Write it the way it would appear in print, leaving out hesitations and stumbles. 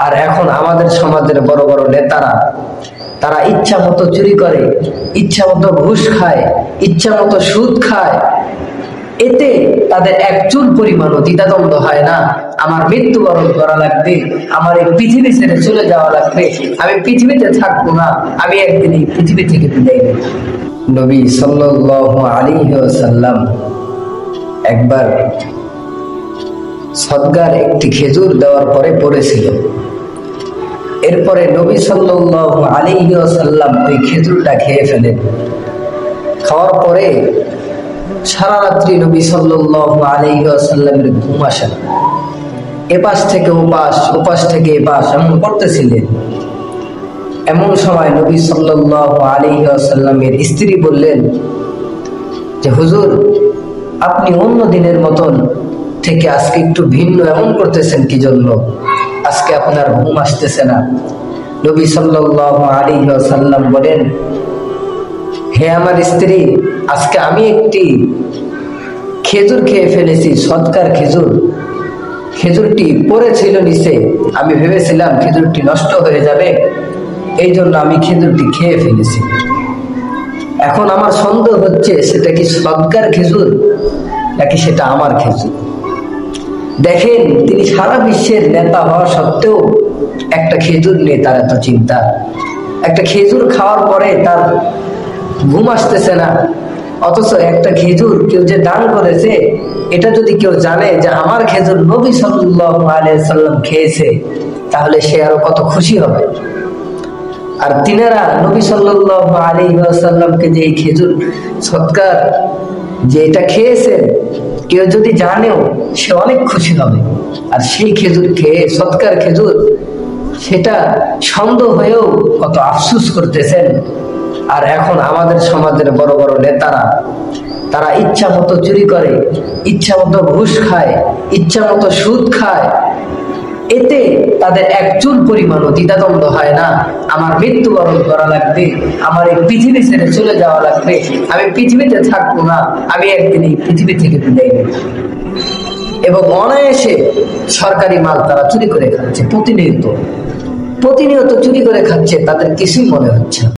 আর এখন আমাদের সমাজের বড় বড় নেতারা তারা ইচ্ছা মতো চুরি করে, ইচ্ছা মতো ঘুষ খায়, ইচ্ছা মতো সুদ খায়। এতে তাদের এক চুল পরিমাণও দ্বিধাদ্বন্দ্ব হয় না, আমার মৃত্যুবরণ করা লাগবে, আমার এই পৃথিবী ছেড়ে চলে যাওয়া লাগবে, আমি পৃথিবীতে থাকবো না, আমি একদিন এই পৃথিবী থেকে বিদায় নেব। নবী সাল্লাল্লাহু আলাইহি ওয়াসাল্লাম একবার সদগার একটি খেজুর দেওয়ার পরে পড়েছিল। এরপরে নবী সাল্লাল্লাহু আলাইহি ওয়াসাল্লাম ওই খেজুরটা খেয়ে ফেলেন। খাওয়ার পরে সারা রাত্রি নবী সাল্লাল্লাহু আলাইহি ওয়াসাল্লামের ঘুম আসে না। এপাশ থেকে ওপাশ, ওপাশ থেকে এপাশ এমন করতেছিলেন। এমন সময় নবী সাল্লাল্লাহু আলাইহি ওয়াসাল্লামের স্ত্রী বললেন যে হুজুর, আপনি অন্য দিনের মতন থেকে আজকে একটু ভিন্ন এমন করতেছেন কি জন্য? আজকে আপনার ঘুম আসতেছে না। নবী সাল্লাল্লাহু আলাইহি ওয়াসাল্লাম বলেন, হে আমার স্ত্রী, আজকে আমি একটি খেজুর খেয়ে ফেলেছি, সদকার খেজুর। খেজুরটি পড়েছিল নিচে, আমি ভেবেছিলাম খেজুরটি নষ্ট হয়ে যাবে, এই জন্য আমি খেজুরটি খেয়ে ফেলেছি। এখন আমার সন্দেহ হচ্ছে সেটা কি সদকার খেজুর নাকি সেটা আমার খেজুর। দেখেন, তিনি সারা বিশ্বের নেতা হওয়া সত্ত্বেও একটা খেজুর নিয়ে তার এত চিন্তা। একটা খেজুর খাওয়ার পরে তার ঘুম আসতেছে না, অথচ একটা খেজুর কেউ যে দান করেছে এটা যদি কেউ জানে যে আমার খেজুর নবী সাল্লাল্লাহু আলাইহি ওয়াসাল্লাম খেয়েছে, তাহলে সে আরো কত খুশি হবে। আর তিনারা নবী সাল্লাল্লাহু আলাইহি ওয়াসাল্লামকে যে এই খেজুর সদকার যে এটা খেয়েছেন, কেউ যদি জানেও সে অনেক খুশি হবে। আর সেই খেজুর খেয়ে, সদকার খেজুর, সেটা সন্দেহ হয়েও কত আফসোস করতেছেন। আর এখন আমাদের সমাজের বড় বড় নেতারা তারা ইচ্ছা মতো চুরি করে, ইচ্ছা মতো ঘুষ খায়, ইচ্ছা মতো সুদ খায়। এতে তাদের এক চুল পরিমাণও দ্বিধাদ্বন্দ্ব হয় না, আমার মৃত্যুবরণ করা লাগবে, আমার এই পৃথিবী ছেড়ে চলে যাওয়া লাগবে, আমি পৃথিবীতে থাকবো না, আমি একদিন এই পৃথিবী থেকে বিদায় নেব। এবং অনায়াসে সরকারি মাল তারা চুরি করে খাচ্ছে, প্রতিনিয়ত চুরি করে খাচ্ছে, তাদের কিছুই মনে হচ্ছে না।